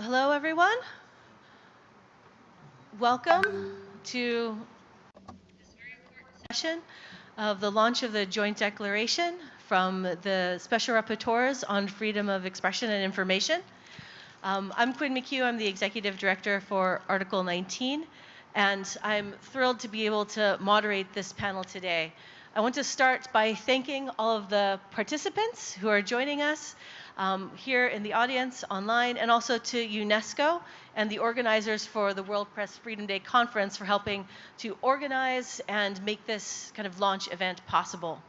Hello, everyone. Welcome to this session of the launch of the joint declaration from the Special Rapporteurs on Freedom of Expression and Information. I'm Quinn McHugh. I'm the Executive Director for Article 19, and I'm thrilled to be able to moderate this panel today. I want to start by thanking all of the participants who are joining us here in the audience, online, and also to UNESCO and the organizers for the World Press Freedom Day Conference for helping to organize and make this kind of launch event possible.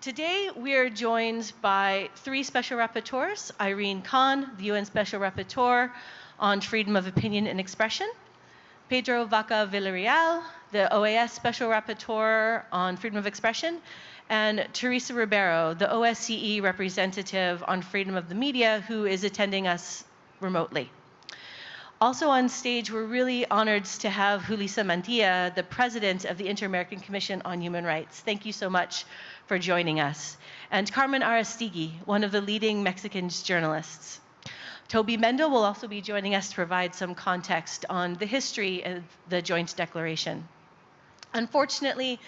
Today, we are joined by three special rapporteurs: Irene Khan, the UN Special Rapporteur on Freedom of Opinion and Expression; Pedro Vaca Villarreal, the OAS Special Rapporteur on Freedom of Expression; and Teresa Ribeiro, the OSCE representative on freedom of the media, who is attending us remotely. Also on stage, we're really honored to have Julissa Mantilla, the president of the Inter-American Commission on Human Rights. Thank you so much for joining us. And Carmen Aristigui, one of the leading Mexican journalists. Toby Mendel will also be joining us to provide some context on the history of the joint declaration. Unfortunately,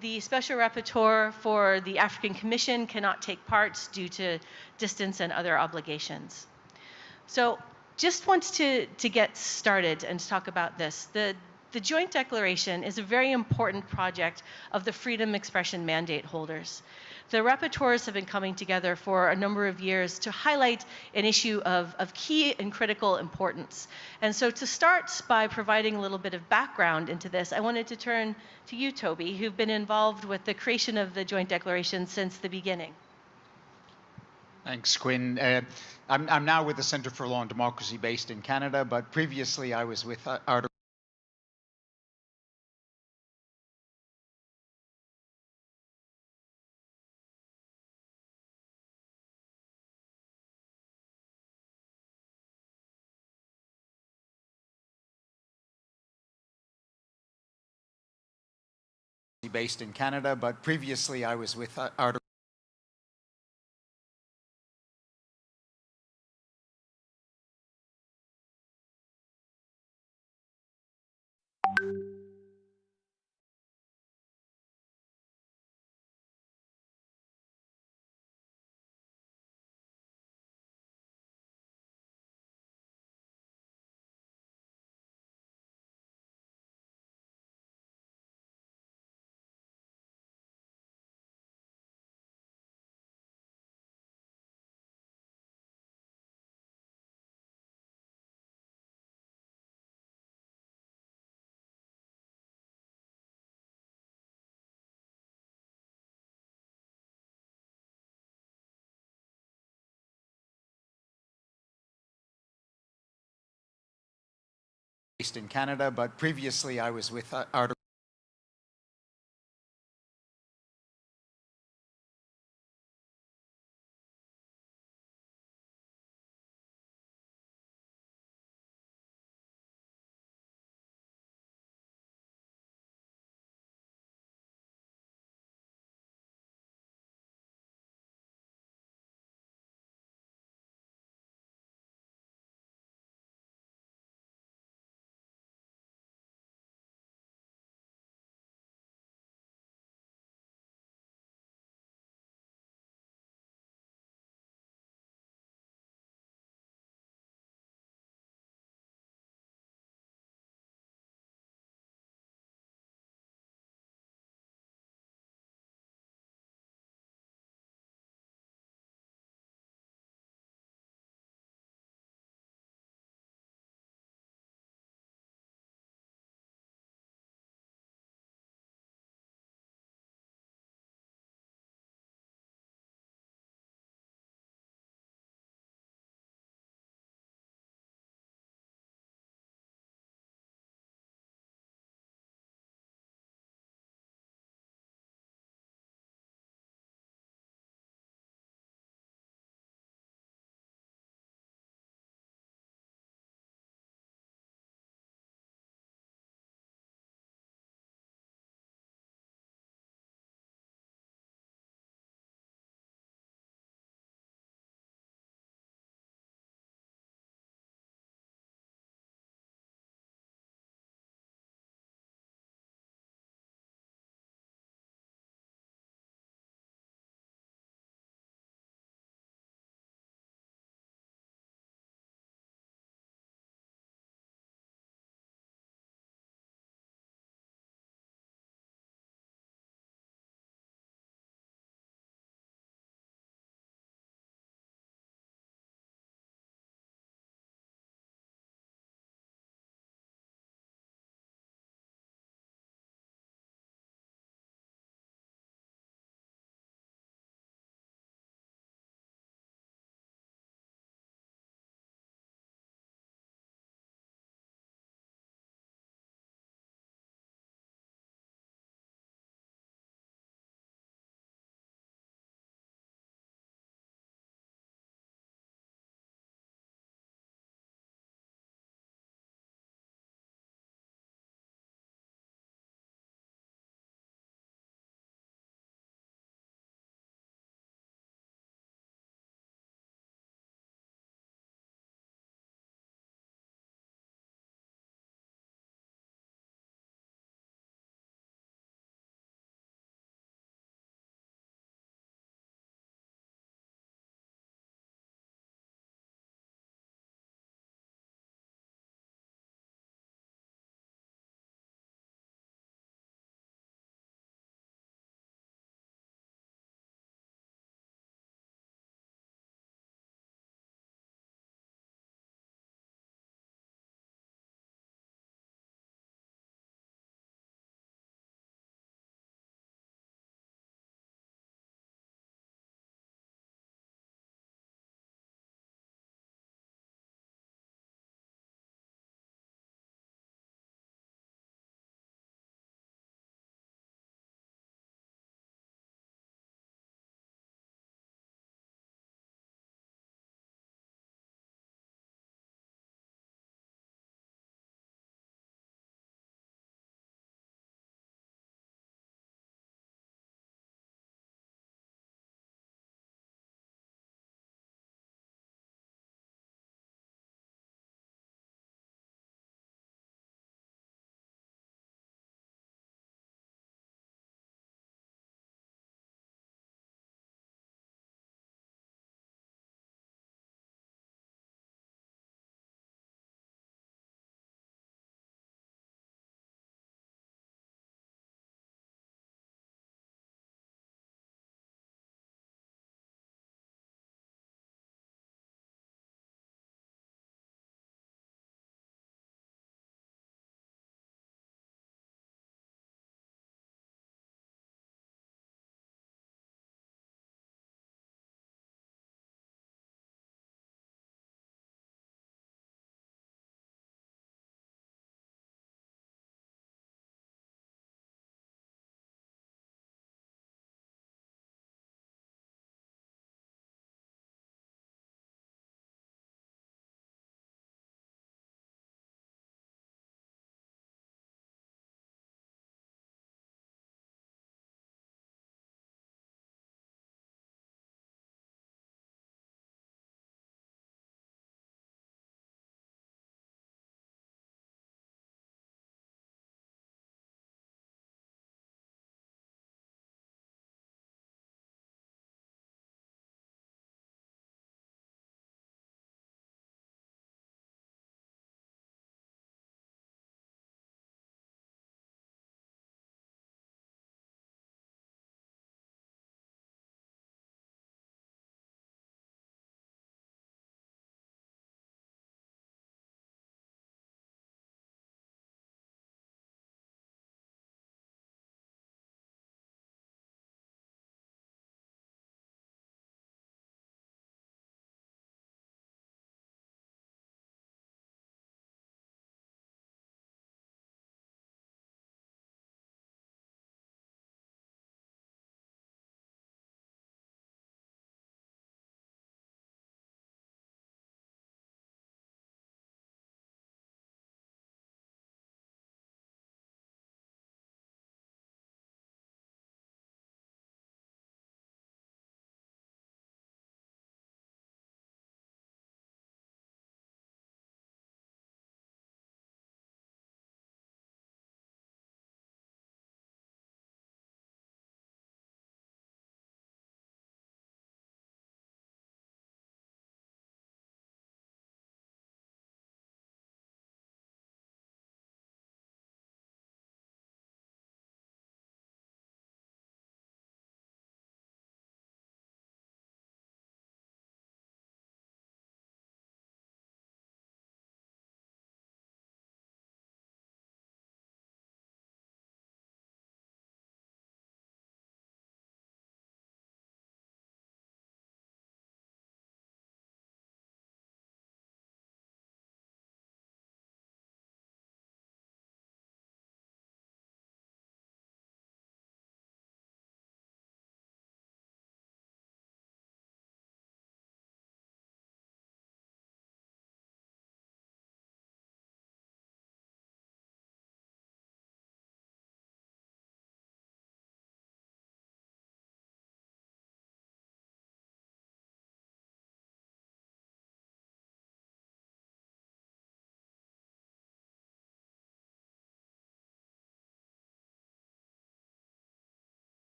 the Special Rapporteur for the African Commission cannot take part due to distance and other obligations. So just want to get started and talk about this. The joint declaration is a very important project of the freedom expression mandate holders. The rapporteurs have been coming together for a number of years to highlight an issue of key and critical importance. And so to start by providing a little bit of background into this, I wanted to turn to you, Toby, who've been involved with the creation of the joint declaration since the beginning. Thanks, Quinn. I'm now with the Center for Law and Democracy based in Canada, but previously I was with Article based in Canada, but previously I was with Article based in Canada, but previously I was with Article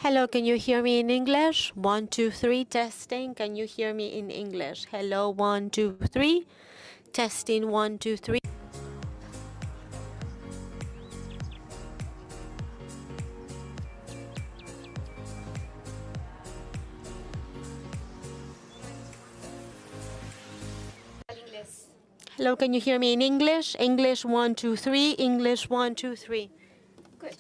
Hello, can you hear me in English? 1, 2, 3, testing. Can you hear me in English? Hello, 1, 2, 3. Testing, 1, 2, 3. Hello, can you hear me in English? English, 1, 2, 3. English, 1, 2, 3. Good.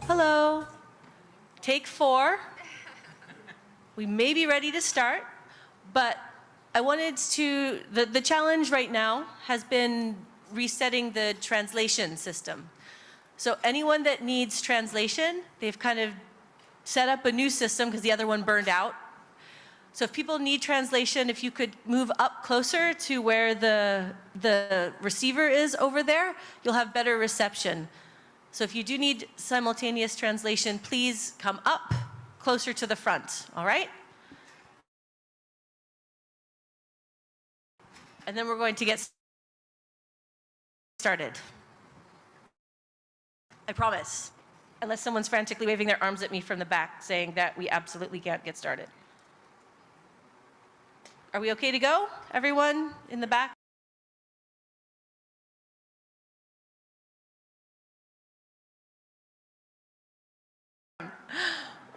Hello. Take 4. We may be ready to start, but I wanted to, the challenge right now has been resetting the translation system. So anyone that needs translation, they've kind of set up a new system because the other one burned out. So if people need translation, if you could move up closer to where the receiver is over there, you'll have better reception. So if you do need simultaneous translation, please come up closer to the front, all right? And then we're going to get started. I promise. Unless someone's frantically waving their arms at me from the back saying that we absolutely can't get started. Are we okay to go, everyone in the back?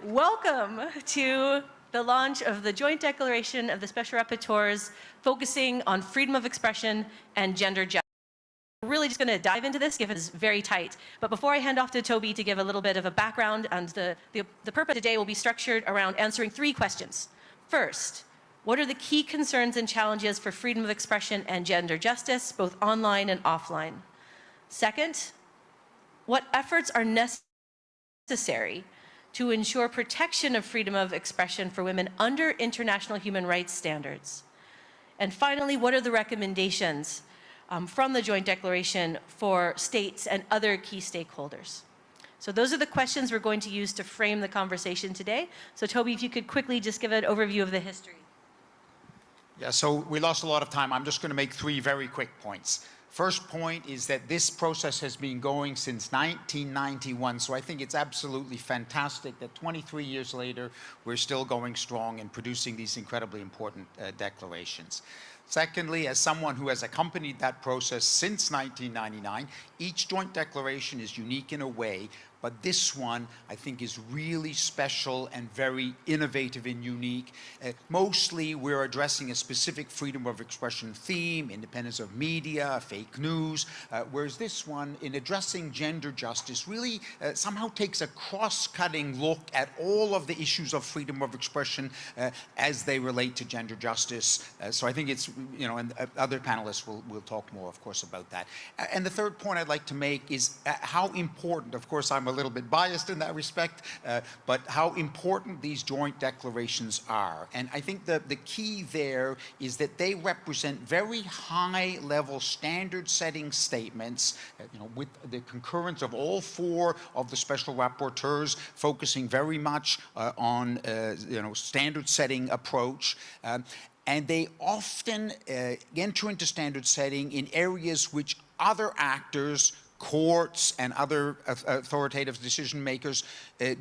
Welcome to the launch of the Joint Declaration of the Special Rapporteurs focusing on freedom of expression and gender justice. We're really just going to dive into this, given it's very tight. But before I hand off to Toby to give a little bit of a background, and the purpose today will be structured around answering 3 questions. First, what are the key concerns and challenges for freedom of expression and gender justice, both online and offline? Second, what efforts are necessary to ensure protection of freedom of expression for women under international human rights standards? And finally, what are the recommendations from the Joint Declaration for states and other key stakeholders? So those are the questions we're going to use to frame the conversation today. So Toby, if you could quickly just give an overview of the history. Yeah, so we lost a lot of time. I'm just going to make 3 very quick points. First point is that this process has been going since 1991, so I think it's absolutely fantastic that 23 years later, we're still going strong and producing these incredibly important declarations. Secondly, as someone who has accompanied that process since 1999, each joint declaration is unique in a way, but this one, I think, is really special and very innovative and unique. Mostly, we're addressing a specific freedom of expression theme, independence of media, fake news, whereas this one, in addressing gender justice, really somehow takes a cross-cutting look at all of the issues of freedom of expression as they relate to gender justice. So I think it's, you know, and other panelists will talk more, of course, about that. And the third point I'd like to make is how important, of course, I'm a little bit biased in that respect, but how important these joint declarations are. And I think the key there is that they represent very high-level standard-setting statements, you know, with the concurrence of all 4 of the special rapporteurs, focusing very much on, you know, standard-setting approach. And they often enter into standard setting in areas which other actors, courts, and other authoritative decision makers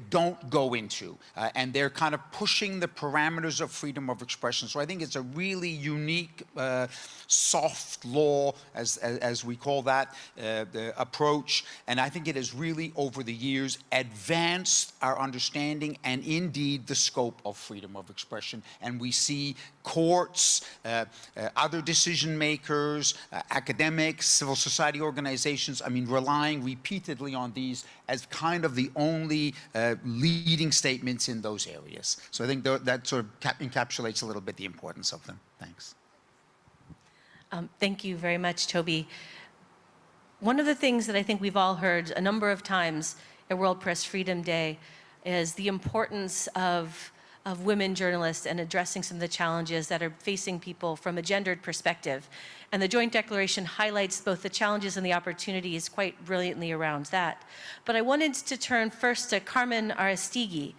don't go into. And they're kind of pushing the parameters of freedom of expression. So I think it's a really unique soft law, as we call that, the approach. And I think it has really, over the years, advanced our understanding and indeed the scope of freedom of expression. And we see courts, other decision makers, academics, civil society organizations, I mean, been relying repeatedly on these as kind of the only leading statements in those areas. So I think that sort of encapsulates a little bit the importance of them. Thanks. Thank you very much, Toby. One of the things that I think we've all heard a number of times at World Press Freedom Day is the importance of women journalists and addressing some of the challenges that are facing people from a gendered perspective. And the Joint Declaration highlights both the challenges and the opportunities quite brilliantly around that. But I wanted to turn first to Carmen Aristigui,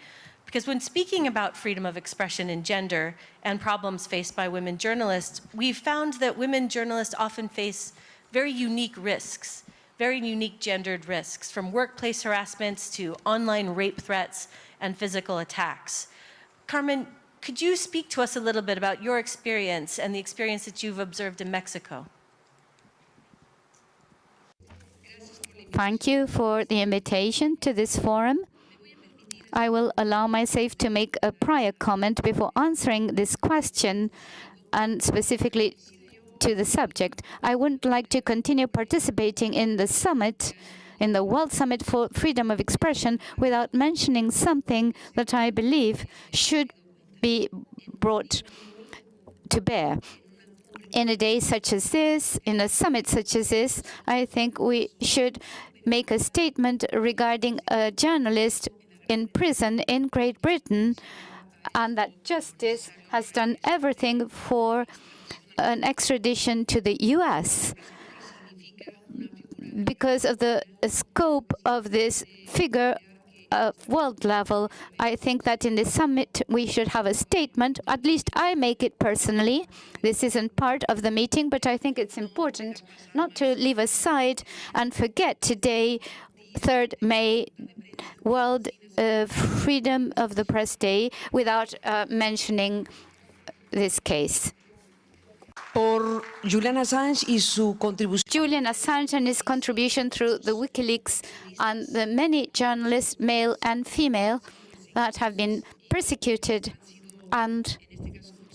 because when speaking about freedom of expression and gender and problems faced by women journalists, we've found that women journalists often face very unique risks, very unique gendered risks, from workplace harassments to online rape threats and physical attacks. Carmen, could you speak to us a little bit about your experience and the experience that you've observed in Mexico? Thank you for the invitation to this forum. I will allow myself to make a prior comment before answering this question, and specifically to the subject. I would like to continue participating in the summit, in the World Summit for Freedom of Expression, without mentioning something that I believe should be brought to bear. In a day such as this, in a summit such as this, I think we should make a statement regarding a journalist in prison in Great Britain, and that justice has done everything for an extradition to the US. Because of the scope of this figure at world level, I think that in this summit we should have a statement. At least I make it personally. This isn't part of the meeting, but I think it's important not to leave aside and forget today, 3rd May, World Freedom of the Press Day, without mentioning this case. Por Julian Assange y su contribución. Julian Assange and his contribution through the WikiLeaks, and the many journalists, male and female, that have been persecuted and,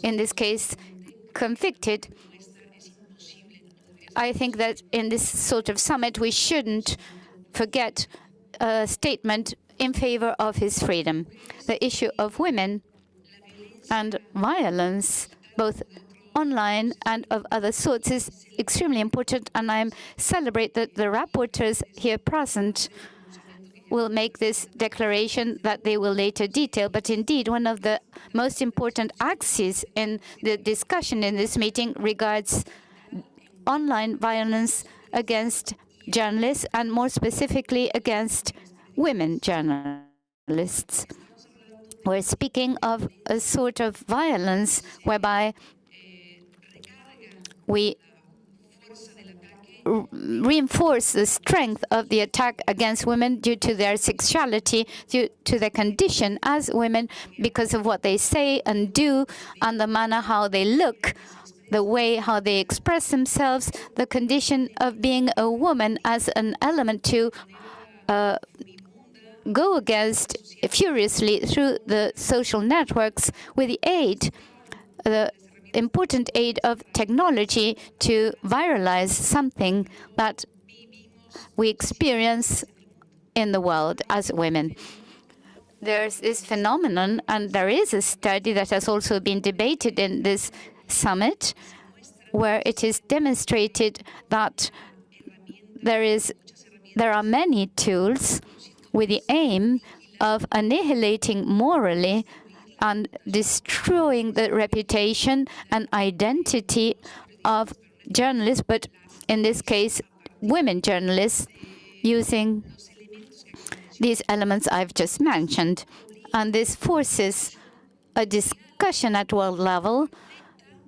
in this case, convicted. I think that in this sort of summit we shouldn't forget a statement in favor of his freedom. The issue of women and violence, both online and of other sorts, is extremely important, and I celebrate that the rapporteurs here present will make this declaration that they will later detail. But indeed, one of the most important axes in the discussion in this meeting regards online violence against journalists, and more specifically against women journalists. We're speaking of a sort of violence whereby we reinforce the strength of the attack against women due to their sexuality, due to their condition as women, because of what they say and do, and the manner how they look, the way how they express themselves, the condition of being a woman as an element to go against furiously through the social networks with the aid, the important aid of technology, to viralize something that we experience in the world as women. There's this phenomenon, and there is a study that has also been debated in this summit, where it is demonstrated that there are many tools with the aim of annihilating morally and destroying the reputation and identity of journalists, but in this case, women journalists, using these elements I've just mentioned. And this forces a discussion at world level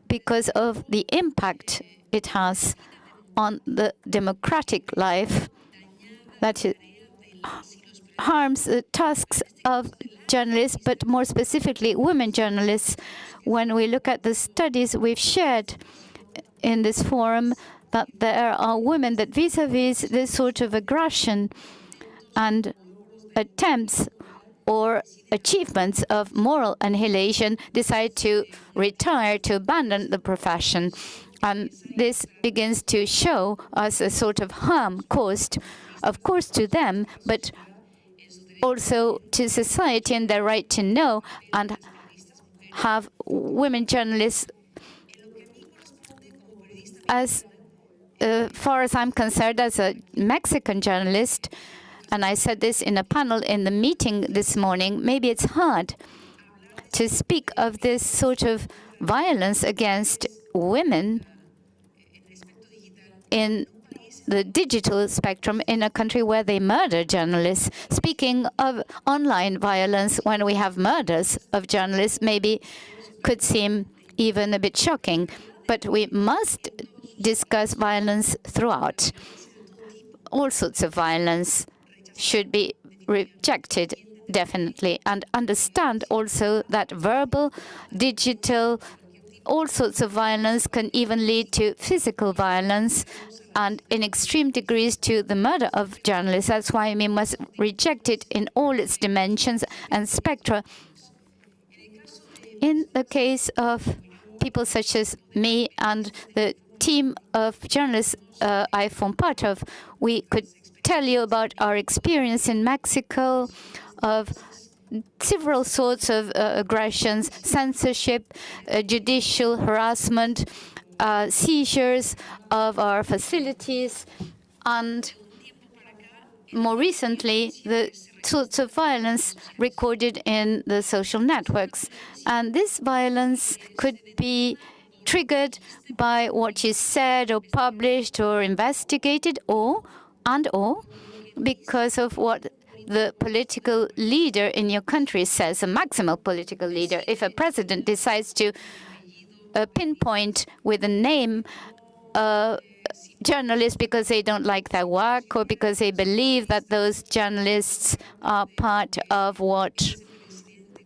because of the impact it has on the democratic life, that it harms the tasks of journalists, but more specifically women journalists. When we look at the studies we've shared in this forum, that there are women that vis-a-vis this sort of aggression and attempts or achievements of moral annihilation decide to retire, to abandon the profession. And this begins to show us a sort of harm caused, of course, to them, but also to society and their right to know and have women journalists. As far as I'm concerned, as a Mexican journalist, and I said this in a panel in the meeting this morning, maybe it's hard to speak of this sort of violence against women in the digital spectrum in a country where they murder journalists. Speaking of online violence, when we have murders of journalists, maybe could seem even a bit shocking. But we must discuss violence throughout. All sorts of violence should be rejected, definitely, and understand also that verbal, digital, all sorts of violence can even lead to physical violence and in extreme degrees to the murder of journalists. That's why we must reject it in all its dimensions and spectra. In the case of people such as me and the team of journalists I form part of, we could tell you about our experience in Mexico of several sorts of aggressions, censorship, judicial harassment, seizures of our facilities, and more recently, the sorts of violence recorded in the social networks. And this violence could be triggered by what is said or published or investigated, or because of what the political leader in your country says, a maximal political leader. If a president decides to pinpoint with a name journalists because they don't like their work or because they believe that those journalists are part of what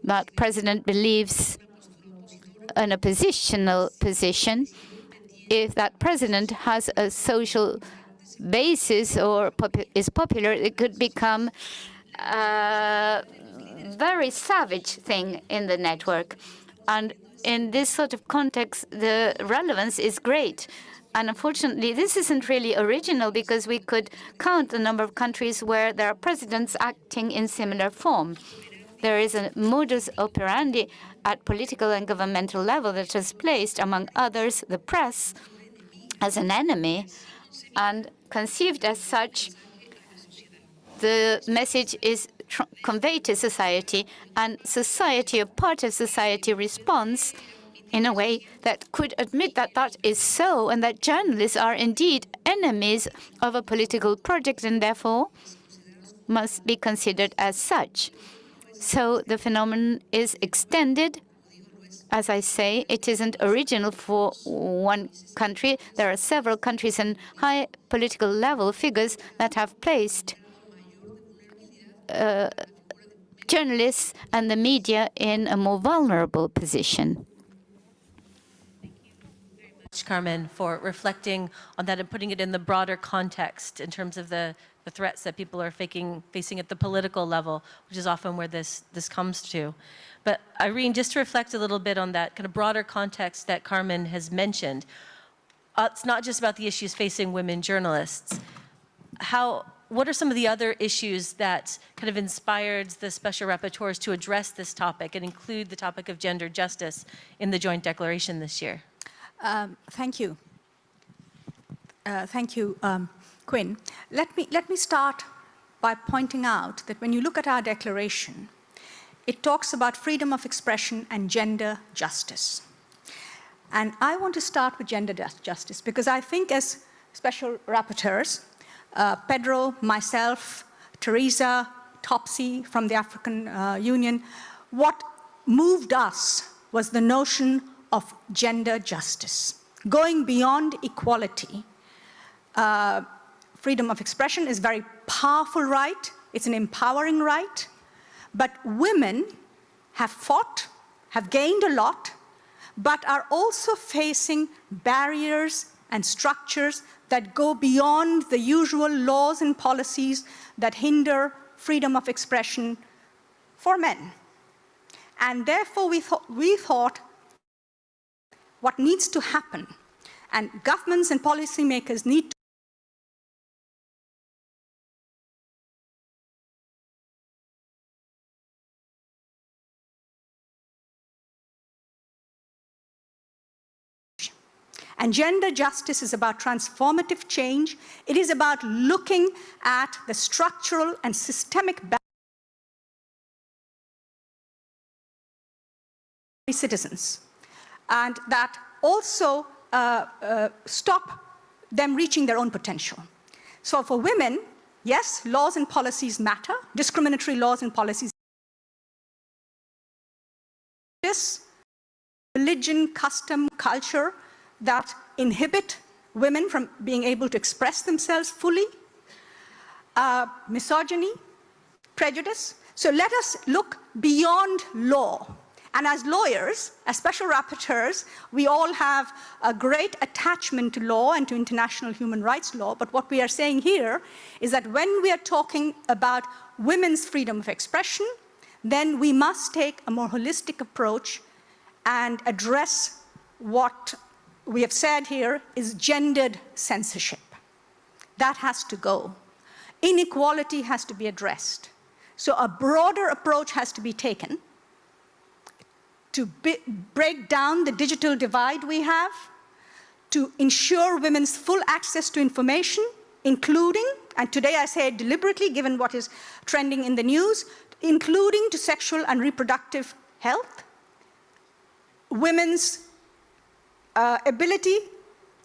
that president believes an oppositional position, if that president has a social basis or is popular, it could become a very savage thing in the network. And in this sort of context, the relevance is great. And unfortunately, this isn't really original because we could count the number of countries where there are presidents acting in similar form. There is a modus operandi at political and governmental level that has placed, among others, the press as an enemy, and conceived as such, the message is conveyed to society, and society, a part of society, responds in a way that could admit that that is so, and that journalists are indeed enemies of a political project and therefore must be considered as such. So the phenomenon is extended. As I say, it isn't original for one country. There are several countries and high political level figures that have placed journalists and the media in a more vulnerable position. Carmen, for reflecting on that and putting it in the broader context in terms of the threats that people are facing at the political level, which is often where this comes to. But Irene, just to reflect a little bit on that kind of broader context that Carmen has mentioned, it's not just about the issues facing women journalists. What are some of the other issues that kind of inspired the special rapporteurs to address this topic and include the topic of gender justice in the joint declaration this year? Thank you. Thank you, Quinn. Let me start by pointing out that when you look at our declaration, it talks about freedom of expression and gender justice. And I want to start with gender justice because I think as special rapporteurs, Pedro, myself, Teresa, Topsy from the African Union, what moved us was the notion of gender justice. Going beyond equality, freedom of expression is a very powerful right, it's an empowering right, but women have fought, have gained a lot, but are also facing barriers and structures that go beyond the usual laws and policies that hinder freedom of expression for men. And therefore we thought what needs to happen, And governments and policymakers need to And gender justice is about transformative change. It is about looking at the structural and systemic citizens, and that also stop them reaching their own potential. So for women, yes, laws and policies matter, discriminatory laws and policies. This religion, custom, culture that inhibit women from being able to express themselves fully, misogyny, prejudice. So let us look beyond law. And as lawyers, as special rapporteurs, we all have a great attachment to law and to international human rights law. But what we are saying here is that when we are talking about women's freedom of expression, then we must take a more holistic approach and address what we have said here is gendered censorship. That has to go. Inequality has to be addressed. So a broader approach has to be taken to break down the digital divide we have, to ensure women's full access to information, including, and today I say it deliberately given what is trending in the news, including to sexual and reproductive health, women's ability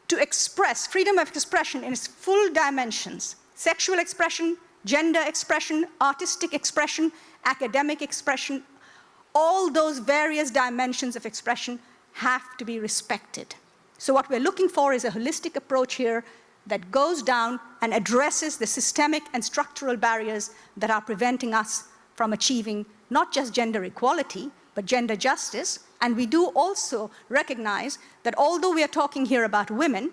to express, freedom of expression in its full dimensions, sexual expression, gender expression, artistic expression, academic expression, all those various dimensions of expression have to be respected. So what we're looking for is a holistic approach here that goes down and addresses the systemic and structural barriers that are preventing us from achieving not just gender equality, but gender justice. And we do also recognize that although we are talking here about women,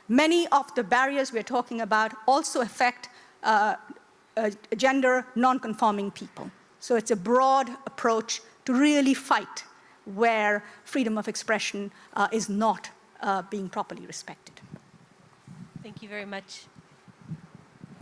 many of the barriers we're talking about also affect gender non-conforming people. So it's a broad approach to really fight where freedom of expression is not being properly respected. Thank you very much.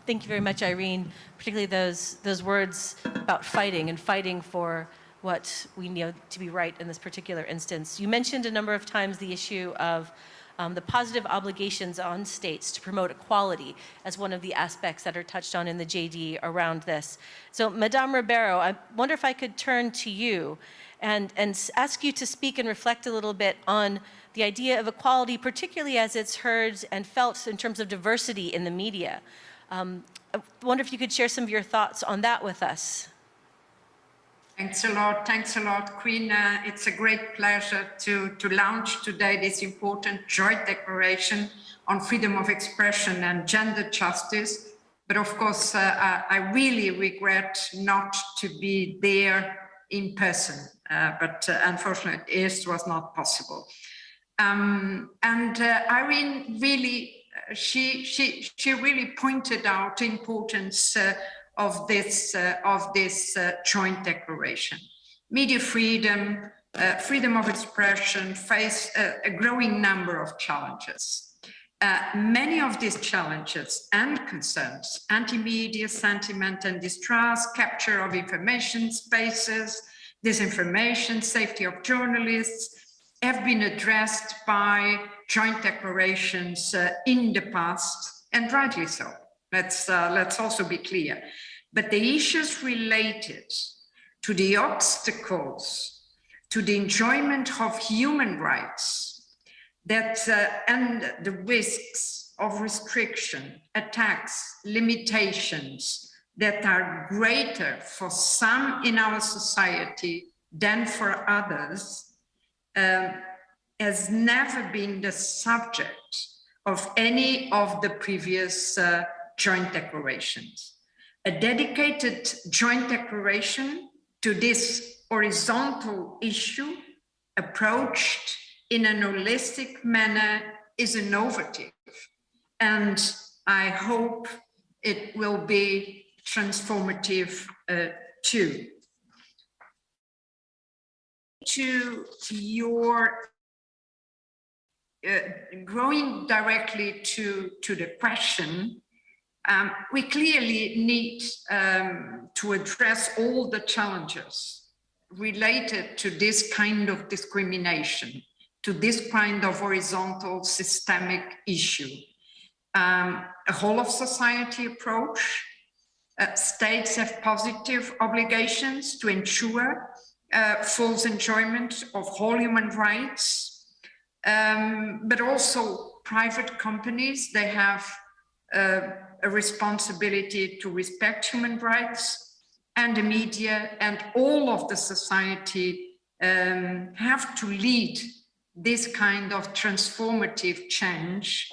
Thank you very much, Irene, particularly those words about fighting and fighting for what we know to be right in this particular instance. You mentioned a number of times the issue of the positive obligations on states to promote equality as one of the aspects that are touched on in the JD around this. So, Madame Ribeiro, I wonder if I could turn to you and ask you to speak and reflect a little bit on the idea of equality, particularly as it's heard and felt in terms of diversity in the media. I wonder if you could share some of your thoughts on that with us. Thanks a lot, Queen. It's a great pleasure to launch today this important joint declaration on freedom of expression and gender justice. But of course, I really regret not to be there in person, but unfortunately, it was not possible. Irene really, she really pointed out the importance of this joint declaration. Media freedom, freedom of expression face a growing number of challenges. Many of these challenges and concerns, anti-media sentiment and distrust, capture of information spaces, disinformation, safety of journalists, have been addressed by joint declarations in the past, and rightly so. Let's also be clear. But the issues related to the obstacles to the enjoyment of human rights and the risks of restriction, attacks, limitations that are greater for some in our society than for others has never been the subject of any of the previous joint declarations. A dedicated joint declaration to this horizontal issue approached in an holistic manner is innovative, and I hope it will be transformative too. To your going directly to the question, we clearly need to address all the challenges related to this kind of discrimination, to this kind of horizontal systemic issue. A whole of society approach. States have positive obligations to ensure full enjoyment of all human rights, but also private companies, they have a responsibility to respect human rights, and the media and all of the society have to lead this kind of transformative change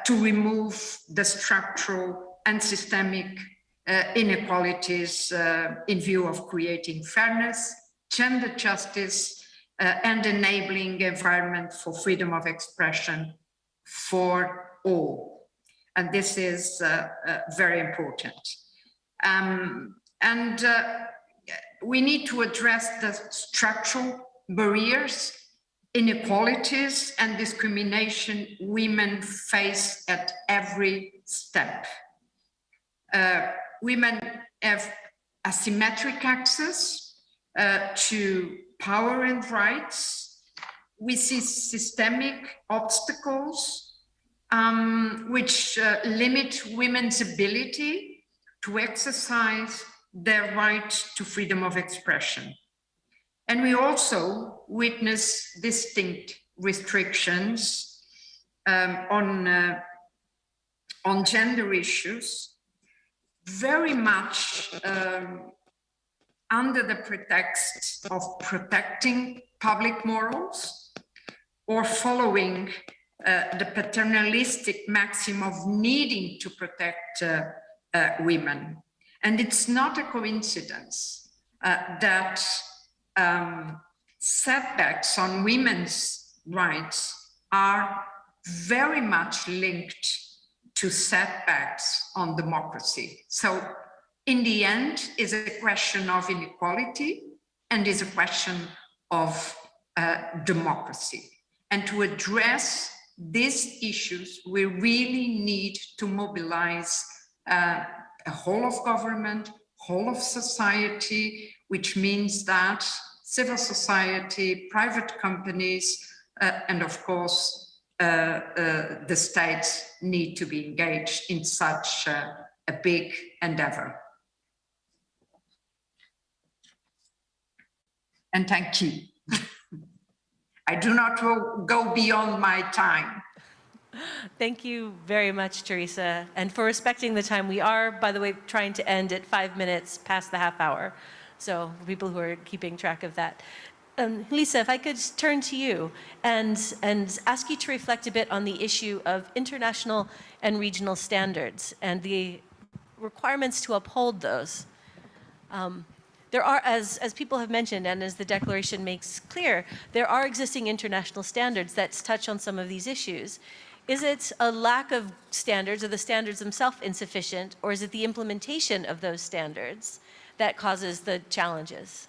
to remove the structural and systemic inequalities in view of creating fairness, gender justice, and enabling environment for freedom of expression for all. And this is very important. We need to address the structural barriers, inequalities, and discrimination women face at every step. Women have asymmetric access to power and rights. We see systemic obstacles which limit women's ability to exercise their right to freedom of expression. And we also witness distinct restrictions on gender issues, very much under the pretext of protecting public morals or following the paternalistic maxim of needing to protect women. And it's not a coincidence that setbacks on women's rights are very much linked to setbacks on democracy. So in the end, is a question of inequality and is a question of democracy. And to address these issues, we really need to mobilize a whole of government, whole of society, which means that civil society, private companies, and of course, the states need to be engaged in such a big endeavor. And thank you. I do not go beyond my time. Thank you very much, Teresa, and for respecting the time. We are, by the way, trying to end at 5 minutes past the half hour. So for people who are keeping track of that. Lisa, if I could turn to you and ask you to reflect a bit on the issue of international and regional standards and the requirements to uphold those. There are, as people have mentioned, and as the Declaration makes clear, there are existing international standards that touch on some of these issues. Is it a lack of standards, or the standards themselves insufficient, or is it the implementation of those standards that causes the challenges?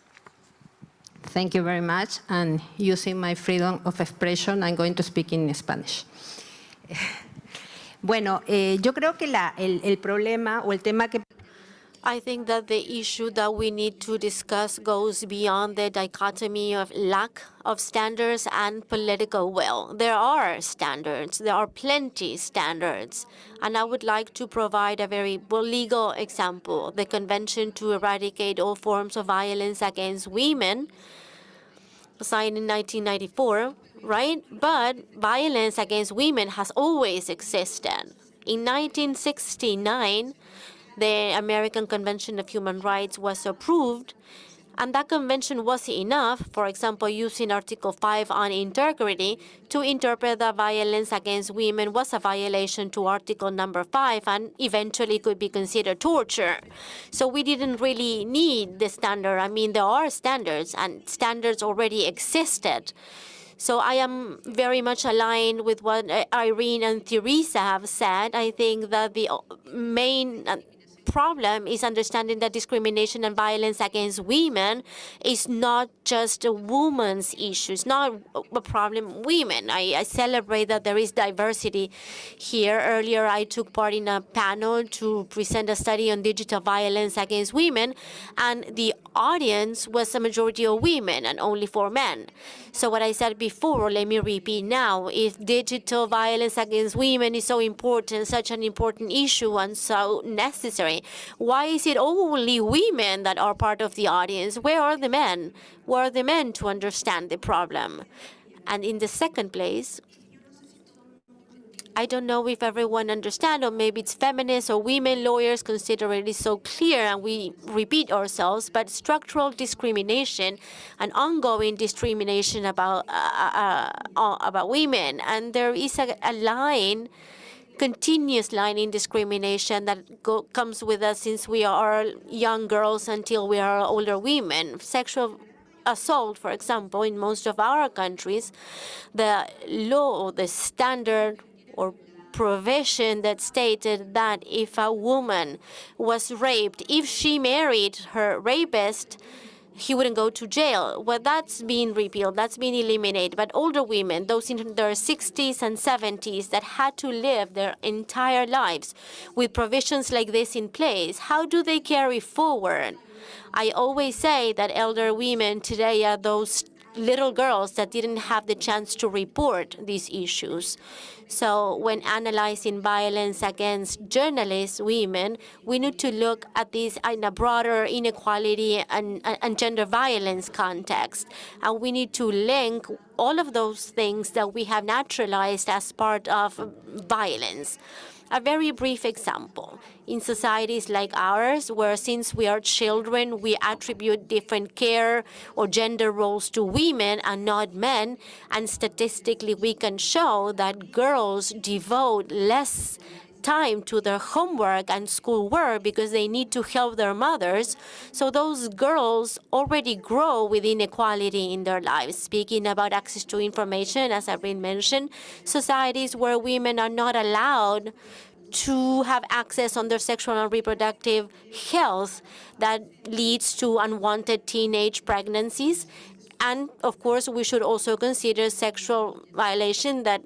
Thank you very much. And using my freedom of expression, I'm going to speak in Spanish. Bueno, yo creo que el problema o el tema que... I think that the issue that we need to discuss goes beyond the dichotomy of lack of standards and political will. There are standards. There are plenty standards. And I would like to provide a very legal example. The Convention to Eradicate All Forms of Violence Against Women, signed in 1994, right? But violence against women has always existed. In 1969, the American Convention of Human Rights was approved, and that convention was enough, for example, using Article 5 on integrity, to interpret that violence against women was a violation to Article number 5 and eventually could be considered torture. So we didn't really need the standard. I mean, there are standards, and standards already existed. So I am very much aligned with what Irene and Teresa have said. I think that the main problem is understanding that discrimination and violence against women is not just a woman's issue. It's not a problem women. I celebrate that there is diversity here. Earlier, I took part in a panel to present a study on digital violence against women, and the audience was a majority of women and only 4 men. So what I said before, let me repeat now. If digital violence against women is so important, such an important issue and so necessary, why is it only women that are part of the audience? Where are the men? Where are the men to understand the problem? And in the second place, I don't know if everyone understands, or maybe it's feminists or women lawyers consider it is so clear and we repeat ourselves, but structural discrimination and ongoing discrimination about women. And there is a line, continuous line in discrimination that comes with us since we are young girls until we are older women. Sexual assault, for example, in most of our countries, the law, the standard or provision that stated that if a woman was raped, if she married her rapist, he wouldn't go to jail. Well, that's been repealed, that's been eliminated. But older women, those in their 60s and 70s that had to live their entire lives with provisions like this in place, how do they carry forward? I always say that elder women today are those little girls that didn't have the chance to report these issues. So when analyzing violence against journalists, women, we need to look at this in a broader inequality and gender violence context. And we need to link all of those things that we have naturalized as part of violence. A very brief example. In societies like ours, where since we are children, we attribute different care or gender roles to women and not men, and statistically we can show that girls devote less time to their homework and schoolwork because they need to help their mothers. So those girls already grow with inequality in their lives. Speaking about access to information, as I've been mentioned, societies where women are not allowed to have access on their sexual and reproductive health, that leads to unwanted teenage pregnancies. And of course, we should also consider sexual violation that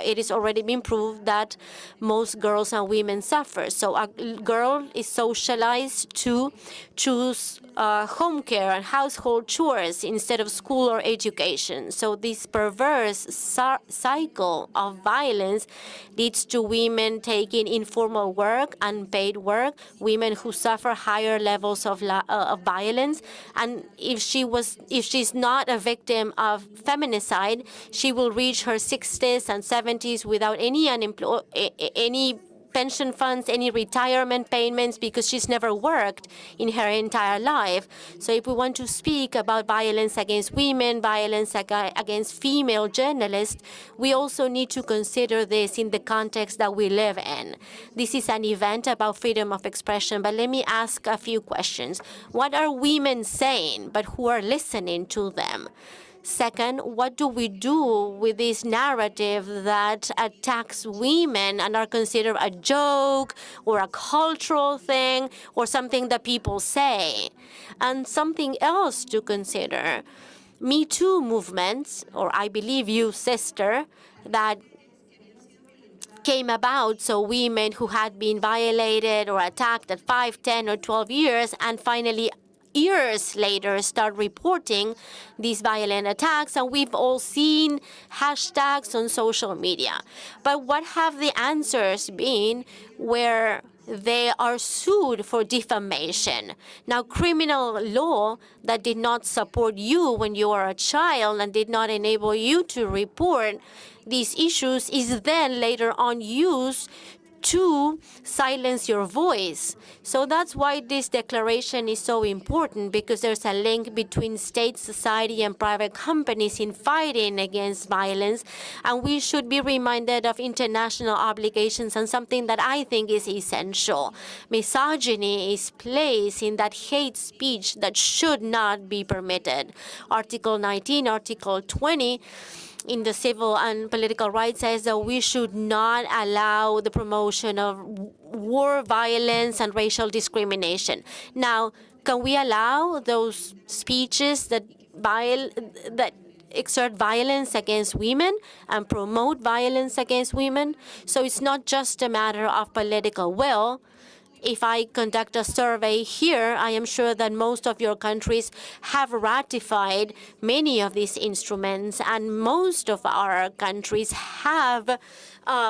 it is already been proved that most girls and women suffer. So a girl is socialized to choose home care and household chores instead of school or education. So this perverse cycle of violence leads to women taking informal work, unpaid work, women who suffer higher levels of violence. And if she's not a victim of feminicide, she will reach her 60s and 70s without any pension funds, any retirement payments, because she's never worked in her entire life. So if we want to speak about violence against women, violence against female journalists, we also need to consider this in the context that we live in. This is an event about freedom of expression, but let me ask a few questions. What are women saying, but who are listening to them? Second, what do we do with this narrative that attacks women and are considered a joke or a cultural thing or something that people say? And something else to consider, Me Too movements, or I Believe You, Sister, that came about so women who had been violated or attacked at 5, 10, or 12 years and finally years later start reporting these violent attacks, and we've all seen hashtags on social media. But what have the answers been where they are sued for defamation? Now, criminal law that did not support you when you were a child and did not enable you to report these issues is then later on used to silence your voice. So that's why this declaration is so important, because there's a link between state, society, and private companies in fighting against violence. And we should be reminded of international obligations and something that I think is essential. Misogyny is placed in that hate speech that should not be permitted. Article 19, Article 20 in the civil and political rights says that we should not allow the promotion of war, violence, and racial discrimination. Now, can we allow those speeches that exert violence against women and promote violence against women? So it's not just a matter of political will. If I conduct a survey here, I am sure that most of your countries have ratified many of these instruments, and most of our countries have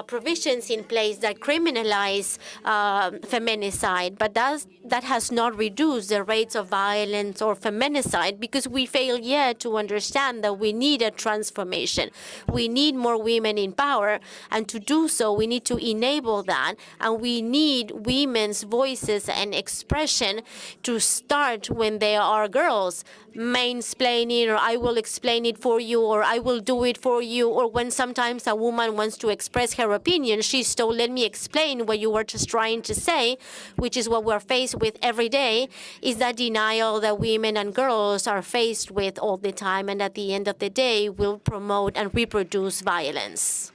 provisions in place that criminalize feminicide, but that has not reduced the rates of violence or feminicide, because we fail yet to understand that we need a transformation. We need more women in power, and to do so, we need to enable that, and we need women's voices and expression to start when they are girls. Mansplaining, or I will explain it for you, or I will do it for you, or when sometimes a woman wants to express her opinion, she's told, let me explain what you were just trying to say, which is what we're faced with every day, is that denial that women and girls are faced with all the time, and at the end of the day will promote and reproduce violence.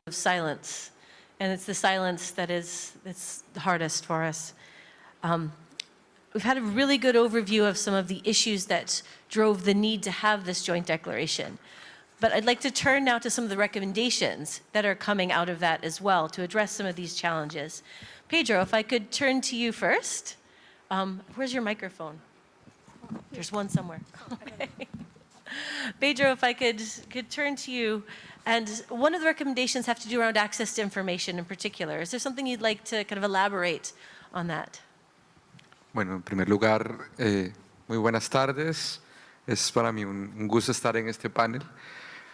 Of silence, and it's the silence that's the hardest for us. We've had a really good overview of some of the issues that drove the need to have this joint declaration, but I'd like to turn now to some of the recommendations that are coming out of that as well to address some of these challenges. Pedro, if I could turn to you first. Where's your microphone? There's one somewhere. Okay. Pedro, if I could turn to you. And one of the recommendations have to do around access to information in particular. Is there something you'd like to kind of elaborate on that? Bueno, en primer lugar, muy buenas tardes. Es para mí un gusto estar en este panel.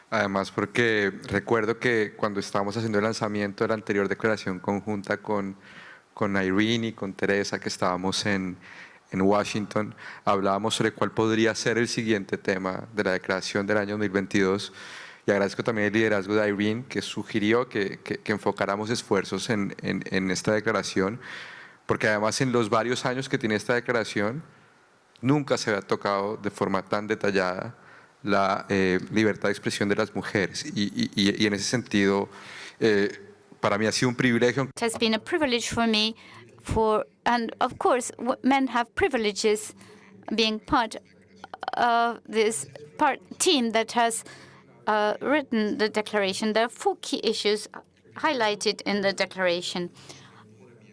Además, porque recuerdo que cuando estábamos haciendo el lanzamiento de la anterior declaración conjunta con Irene y con Teresa, que estábamos en Washington, hablábamos sobre cuál podría ser el siguiente tema de la declaración del año 2022. Y agradezco también el liderazgo de Irene, que sugirió que enfocáramos esfuerzos en esta declaración, porque además en los varios años que tiene esta declaración, nunca se había tocado de forma tan detallada la libertad de expresión de las mujeres. Y en ese sentido, para mí ha sido un privilegio. It has been a privilege for me, and of course, men have privileges being part of this team that has written the declaration. There are 4 key issues highlighted in the declaration.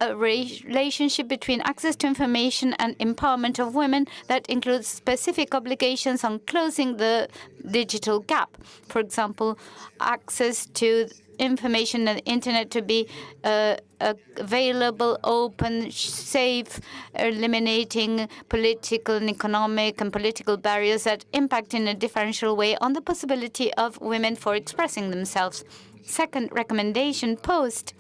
A relationship between access to information and empowerment of women that includes specific obligations on closing the digital gap. For example, access to information and the internet to be available, open, safe, eliminating political and economic and political barriers that impact in a differential way on the possibility of women for expressing themselves. Second recommendation posed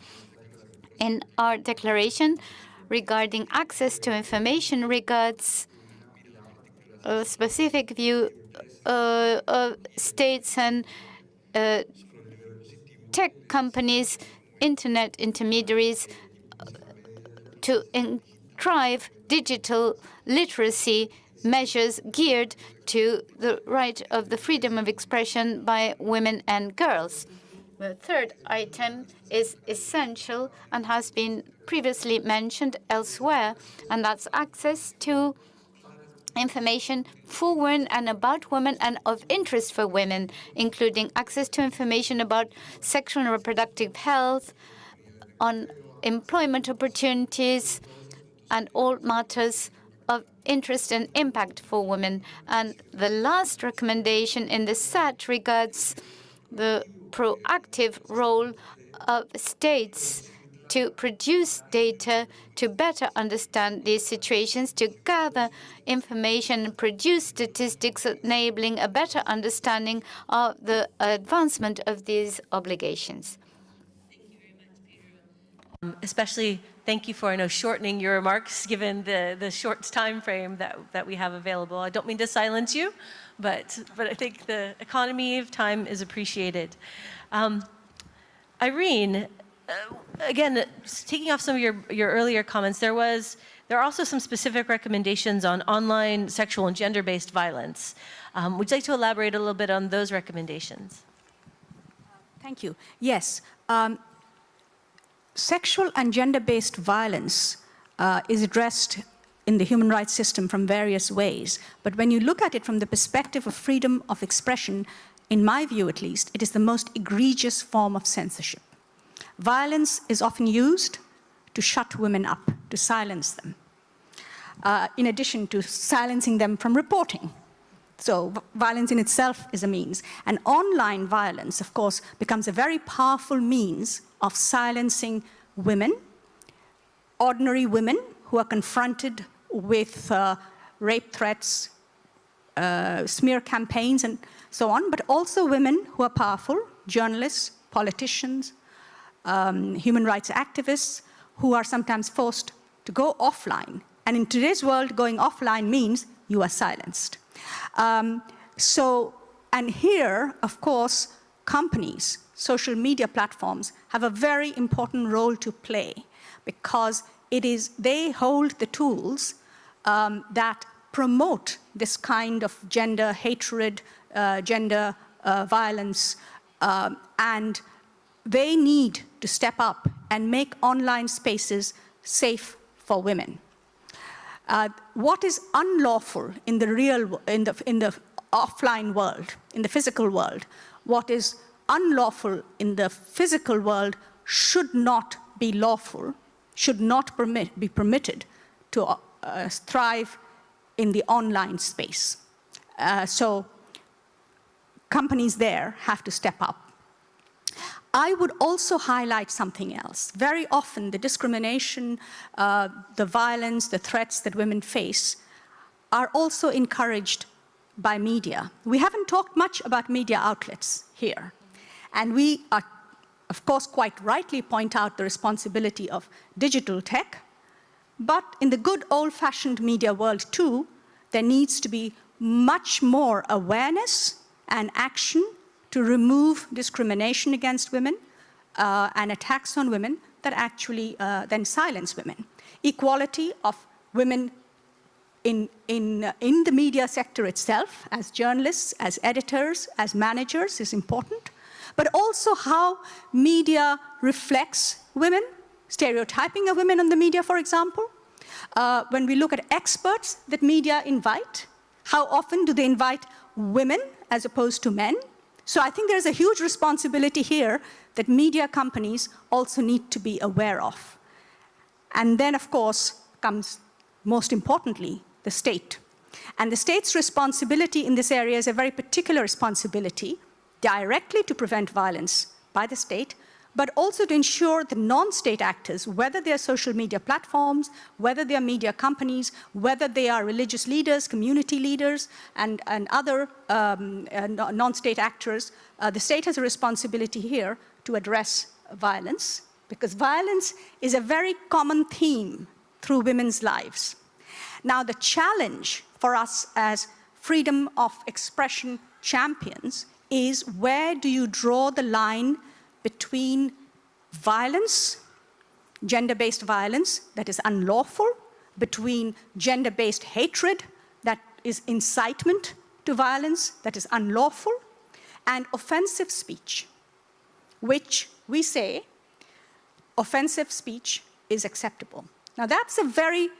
in our declaration regarding access to information regards a specific view of states and tech companies, internet intermediaries, to drive digital literacy measures geared to the right of the freedom of expression by women and girls. The third item is essential and has been previously mentioned elsewhere, and that's access to information for women and about women and of interest for women, including access to information about sexual and reproductive health, on employment opportunities, and all matters of interest and impact for women. And the last recommendation in the set regards the proactive role of states to produce data to better understand these situations, to gather information and produce statistics enabling a better understanding of the advancement of these obligations. Especially thank you for shortening your remarks given the short time frame that we have available. I don't mean to silence you, but I think the economy of time is appreciated. Irene, again, taking off some of your earlier comments, there was There are also some specific recommendations on online sexual and gender-based violence. Would you like to elaborate a little bit on those recommendations? Thank you. Yes. Sexual and gender-based violence is addressed in the human rights system from various ways. But when you look at it from the perspective of freedom of expression, in my view at least, it is the most egregious form of censorship. Violence is often used to shut women up, to silence them, in addition to silencing them from reporting. So violence in itself is a means. And online violence, of course, becomes a very powerful means of silencing women, ordinary women who are confronted with rape threats, smear campaigns, and so on, but also women who are powerful, journalists, politicians, human rights activists, who are sometimes forced to go offline. And in today's world, going offline means you are silenced. And here, of course, companies, social media platforms have a very important role to play, because they hold the tools that promote this kind of gender hatred, gender violence, and they need to step up and make online spaces safe for women. What is unlawful in the offline world, in the physical world, what is unlawful in the physical world should not be lawful, should not be permitted to thrive in the online space. So companies there have to step up. I would also highlight something else. Very often, the discrimination, the violence, the threats that women face are also encouraged by media. We haven't talked much about media outlets here. And we are, of course, quite rightly point out the responsibility of digital tech. But in the good old-fashioned media world, too, there needs to be much more awareness and action to remove discrimination against women and attacks on women that actually then silence women. Equality of women in the media sector itself, as journalists, as editors, as managers, is important, but also how media reflects women, stereotyping of women on the media, for example. When we look at experts that media invite, how often do they invite women as opposed to men? So I think there's a huge responsibility here that media companies also need to be aware of. And then, of course, comes, most importantly, the state. And the state's responsibility in this area is a very particular responsibility, directly to prevent violence by the state, but also to ensure that non-state actors, whether they are social media platforms, whether they are media companies, whether they are religious leaders, community leaders, and other non-state actors, the state has a responsibility here to address violence, because violence is a very common theme through women's lives. Now, the challenge for us as freedom of expression champions is, where do you draw the line between violence, gender-based violence that is unlawful, between gender-based hatred that is incitement to violence that is unlawful, and offensive speech, which we say offensive speech is acceptable. Now, that's a very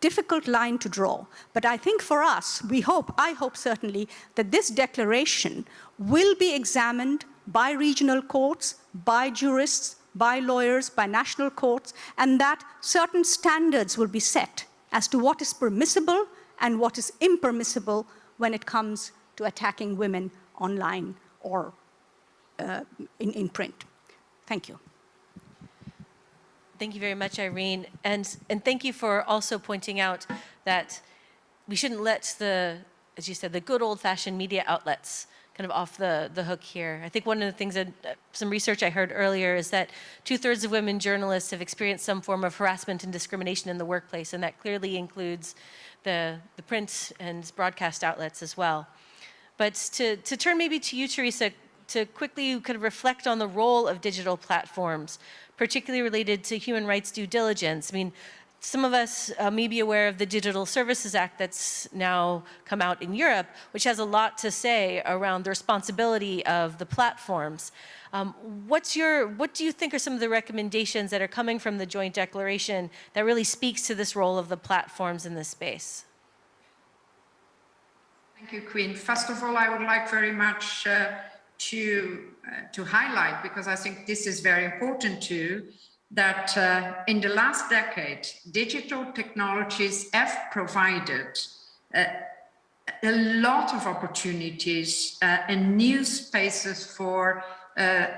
difficult line to draw, but I think for us, I hope certainly, that this declaration will be examined by regional courts, by jurists, by lawyers, by national courts, and that certain standards will be set as to what is permissible and what is impermissible when it comes to attacking women online or in print. Thank you. Thank you very much, Irene. And thank you for also pointing out that we shouldn't let as you said, the good old-fashioned media outlets kind of off the hook here. I think one of the things that some research I heard earlier is that 2/3 of women journalists have experienced some form of harassment and discrimination in the workplace, and that clearly includes the print and broadcast outlets as well. But to turn maybe to you, Teresa, to quickly kind of reflect on the role of digital platforms, particularly related to human rights due diligence. I mean, some of us may be aware of the Digital Services Act that's now come out in Europe, which has a lot to say around the responsibility of the platforms. What do you think are some of the recommendations that are coming from the joint declaration that really speaks to this role of the platforms in this space? Thank you, Queen. First of all, I would like very much to highlight, because I think this is very important too, that in the last decade, digital technologies have provided a lot of opportunities and new spaces for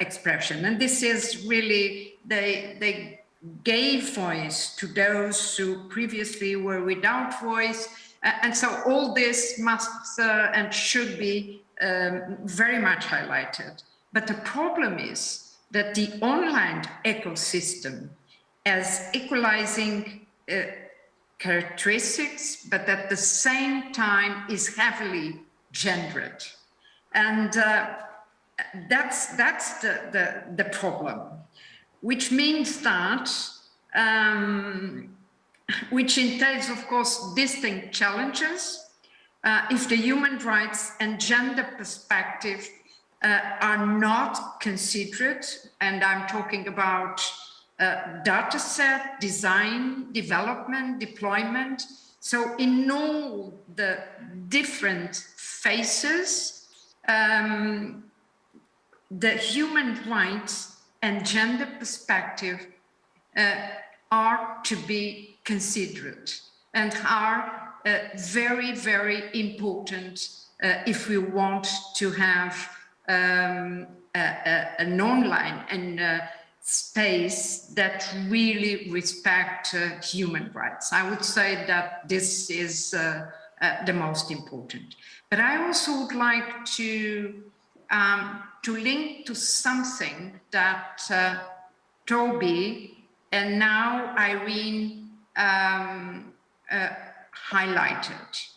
expression. And this is really, they gave voice to those who previously were without voice. And so all this must and should be very much highlighted. But the problem is that the online ecosystem has equalizing characteristics, but at the same time is heavily gendered. And that's the problem, which means that, which entails, of course, distinct challenges if the human rights and gender perspective are not considered, and I'm talking about data set, design, development, deployment. So in all the different phases, the human rights and gender perspective are to be considered and are very, very important if we want to have an online and space that really respect human rights. I would say that this is the most important. But I also would like to link to something that Toby and now Irene highlighted,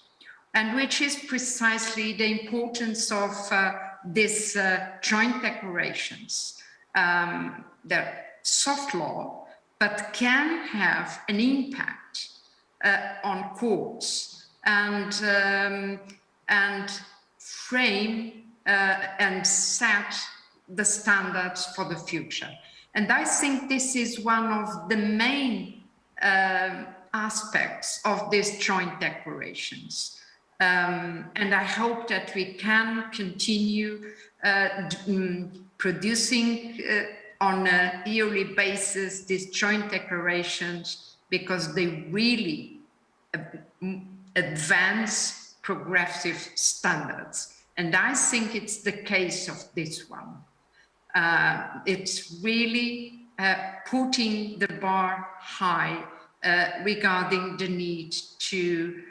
and which is precisely the importance of these joint declarations. They're soft law, but can have an impact on courts and frame and set the standards for the future. And I think this is one of the main aspects of these joint declarations. And I hope that we can continue producing on a yearly basis these joint declarations, because they really advance progressive standards. And I think it's the case of this one. It's really putting the bar high regarding the need to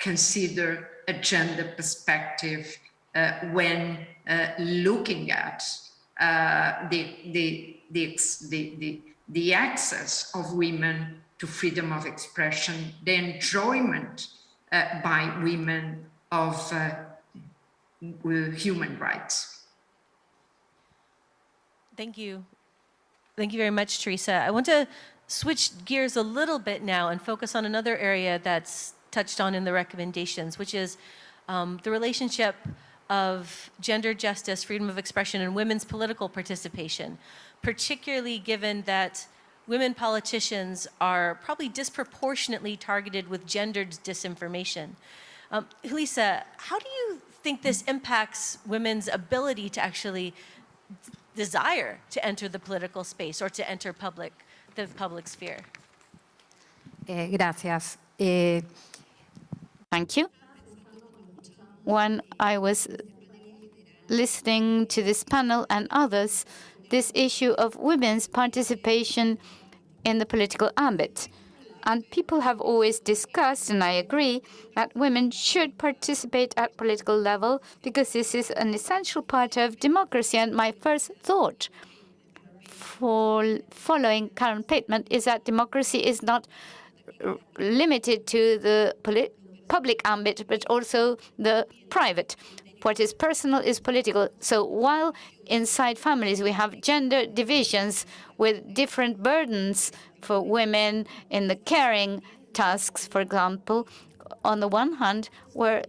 consider a gender perspective when looking at the access of women to freedom of expression, the enjoyment by women of human rights. Thank you. Thank you very much, Teresa. I want to switch gears a little bit now and focus on another area that's touched on in the recommendations, which is the relationship of gender justice, freedom of expression, and women's political participation, particularly given that women politicians are probably disproportionately targeted with gendered disinformation. Lisa, how do you think this impacts women's ability to actually desire to enter the political space or to enter the public sphere? Gracias. Thank you. When I was listening to this panel and others, this issue of women's participation in the political ambit. And people have always discussed, and I agree, that women should participate at political level because this is an essential part of democracy. And my first thought for following Karen Pateman is that democracy is not limited to the public ambit, but also the private. what is personal is political. So while inside families we have gender divisions with different burdens for women in the caring tasks, for example, on the one hand, we're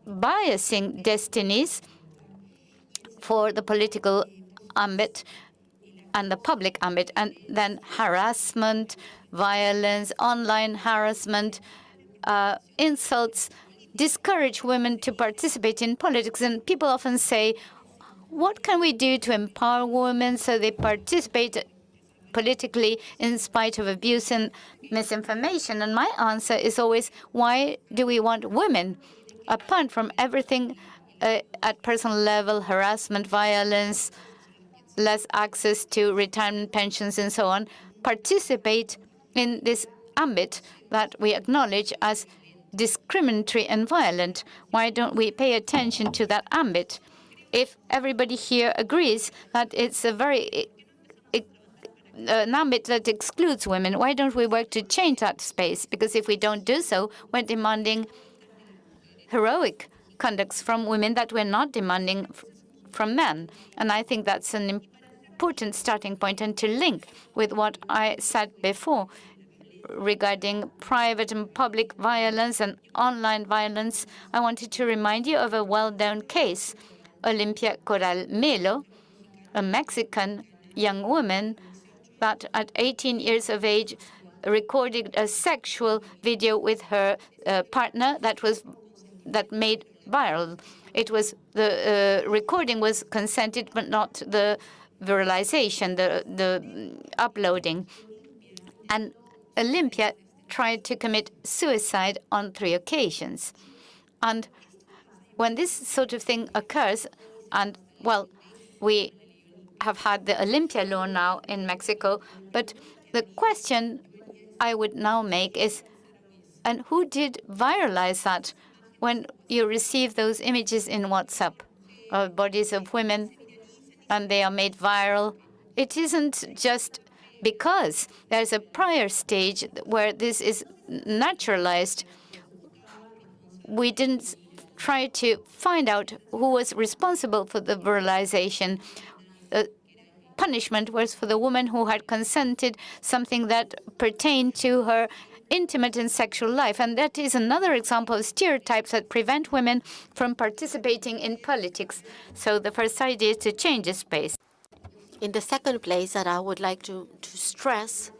biasing destinies for the political ambit and the public ambit, and then harassment, violence, online harassment, insults discourage women to participate in politics. And people often say, what can we do to empower women so they participate politically in spite of abuse and misinformation? And my answer is always, why do we want women, apart from everything at personal level, harassment, violence, less access to retirement pensions and so on, participate in this ambit that we acknowledge as discriminatory and violent? Why don't we pay attention to that ambit? If everybody here agrees that it's a very an ambit that excludes women, why don't we work to change that space? Because if we don't do so, we're demanding heroic conducts from women that we're not demanding from men. And I think that's an important starting point. And to link with what I said before regarding private and public violence and online violence, I wanted to remind you of a well-known case, Olympia Corral Melo, a Mexican young woman that at 18 years of age recorded a sexual video with her partner that made viral. It was the recording was consented, but not the viralization, the uploading. And Olympia tried to commit suicide on 3 occasions. And when this sort of thing occurs, and well, we have had the Olympia law now in Mexico, but the question I would now make is, and who did viralize that? When you receive those images in WhatsApp of bodies of women and they are made viral, it isn't just because there's a prior stage where this is naturalized. We didn't try to find out who was responsible for the viralization. Punishment was for the woman who had consented something that pertained to her intimate and sexual life. And that is another example of stereotypes that prevent women from participating in politics. So the first idea is to change the space. In the second place that I would like to stress,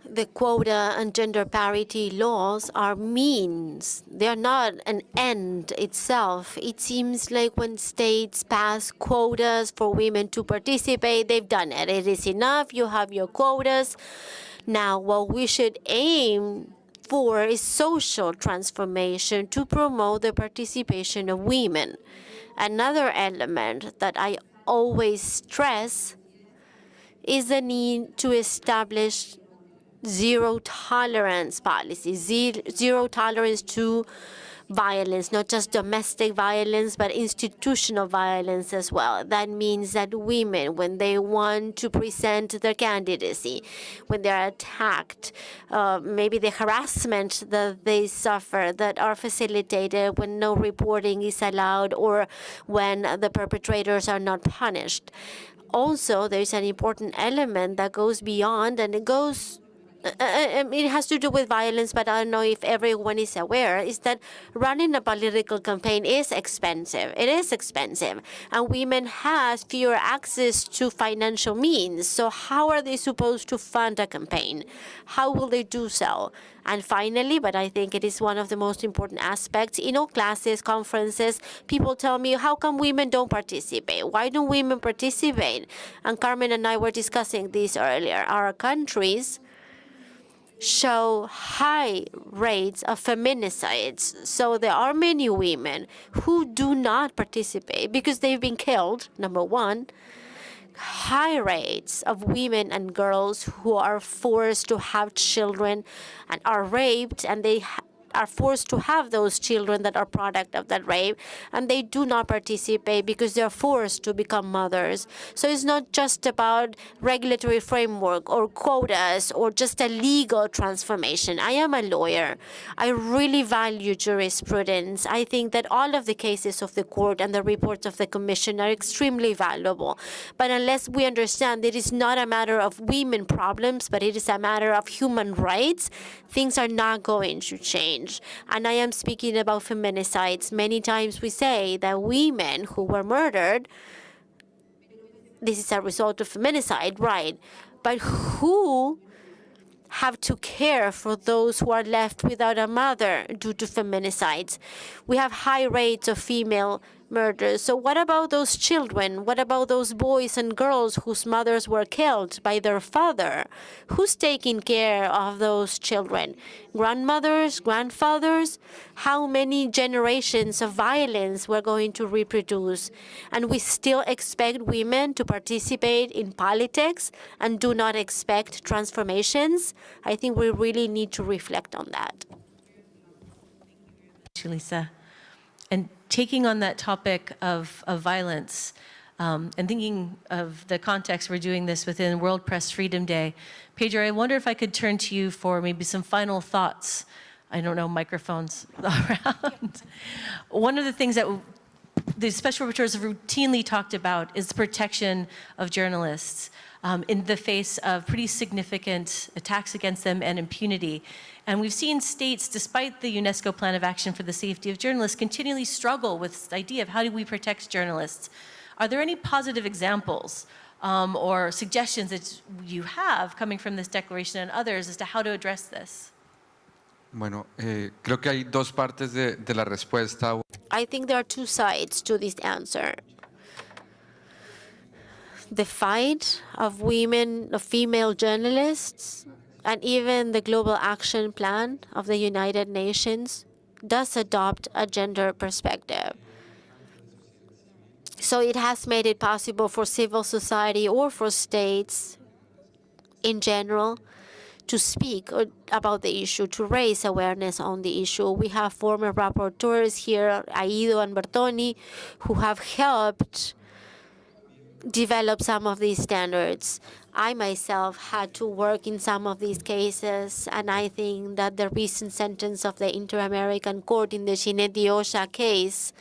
the quota and gender parity laws are means. They are not an end itself. It seems like when states pass quotas for women to participate, they've done it. It is enough. You have your quotas. Now, what we should aim for is social transformation to promote the participation of women. Another element that I always stress is the need to establish zero tolerance policy, zero tolerance to violence, not just domestic violence, but institutional violence as well. That means that women, when they want to present their candidacy, when they're attacked, maybe the harassment that they suffer that are facilitated when no reporting is allowed or when the perpetrators are not punished. Also, there's an important element that goes beyond, and it has to do with violence, but I don't know if everyone is aware, is that running a political campaign is expensive. It is expensive. And women have fewer access to financial means. So how are they supposed to fund a campaign? How will they do so? And finally, but I think it is one of the most important aspects, in all classes, conferences, people tell me, how come women don't participate? Why don't women participate? And Carmen and I were discussing this earlier. Our countries show high rates of feminicides. So there are many women who do not participate because they've been killed, number one. High rates of women and girls who are forced to have children and are raped, and they are forced to have those children that are product of that rape, and they do not participate because they're forced to become mothers. So it's not just about regulatory framework or quotas or just a legal transformation. I am a lawyer. I really value jurisprudence. I think that all of the cases of the court and the reports of the commission are extremely valuable. But unless we understand that it's not a matter of women problems, but it is a matter of human rights, things are not going to change. And I am speaking about feminicides. Many times we say that women who were murdered, this is a result of feminicide, right? But who have to care for those who are left without a mother due to feminicides? We have high rates of female murders. So what about those children? What about those boys and girls whose mothers were killed by their father? Who's taking care of those children? Grandmothers, grandfathers? How many generations of violence we're going to reproduce? And we still expect women to participate in politics and do not expect transformations? I think we really need to reflect on that. Thank you, Lisa. And taking on that topic of violence and thinking of the context we're doing this within World Press Freedom Day, Pedro, I wonder if I could turn to you for maybe some final thoughts. I don't know, microphones around. One of the things that the special rapporteurs have routinely talked about is the protection of journalists in the face of pretty significant attacks against them and impunity. And we've seen states, despite the UNESCO Plan of Action for the Safety of Journalists, continually struggle with this idea of how do we protect journalists. Are there any positive examples or suggestions that you have coming from this declaration and others as to how to address this? Bueno, creo que hay dos partes de la respuesta. I think there are two sides to this answer. The fight of women, of female journalists, and even the Global Action Plan of the United Nations does adopt a gender perspective. So it has made it possible for civil society or for states in general to speak about the issue, to raise awareness on the issue. We have former rapporteurs here, Aido and Bertoni, who have helped develop some of these standards. I myself had to work in some of these cases, and I think that the recent sentence of the Inter-American Court in the Chinet Osha case,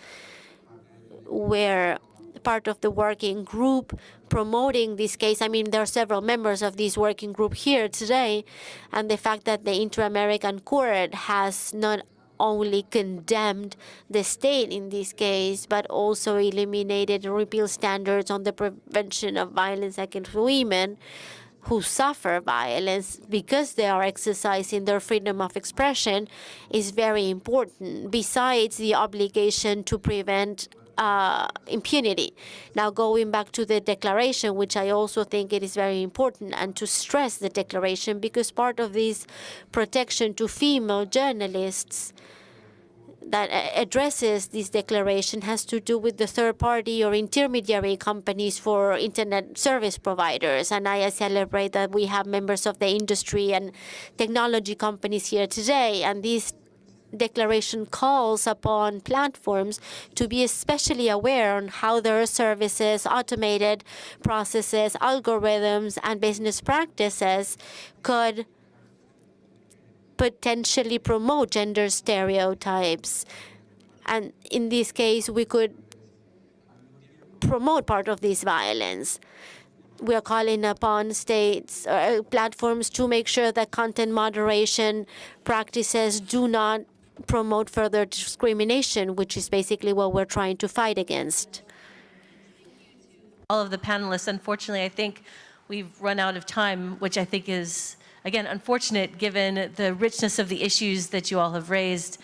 where part of the working group promoting this case, I mean, there are several members of this working group here today, and the fact that the Inter-American Court has not only condemned the state in this case, but also eliminated and repealed standards on the prevention of violence against women who suffer violence because they are exercising their freedom of expression is very important, besides the obligation to prevent impunity. Now, going back to the declaration, which I also think it is very important, and to stress the declaration, because part of this protection to female journalists that addresses this declaration has to do with the third-party or intermediary companies for internet service providers. And I celebrate that we have members of the industry and technology companies here today. And this declaration calls upon platforms to be especially aware on how their services, automated processes, algorithms, and business practices could potentially promote gender stereotypes. And in this case, we could promote part of this violence. We are calling upon states, platforms to make sure that content moderation practices do not promote further discrimination, which is basically what we're trying to fight against. All of the panelists, unfortunately, I think we've run out of time, which I think is, again, unfortunate given the richness of the issues that you all have raised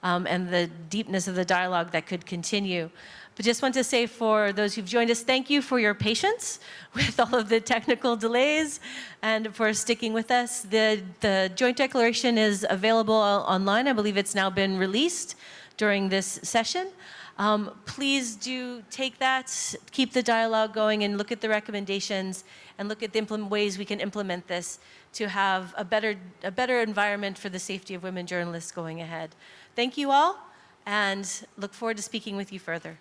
and the deepness of the dialogue that could continue. But just want to say for those who've joined us, thank you for your patience with all of the technical delays and for sticking with us. The joint declaration is available online. I believe it's now been released during this session. Please do take that, keep the dialogue going, and look at the recommendations and look at the ways we can implement this to have a better environment for the safety of women journalists going ahead. Thank you all, and look forward to speaking with you further.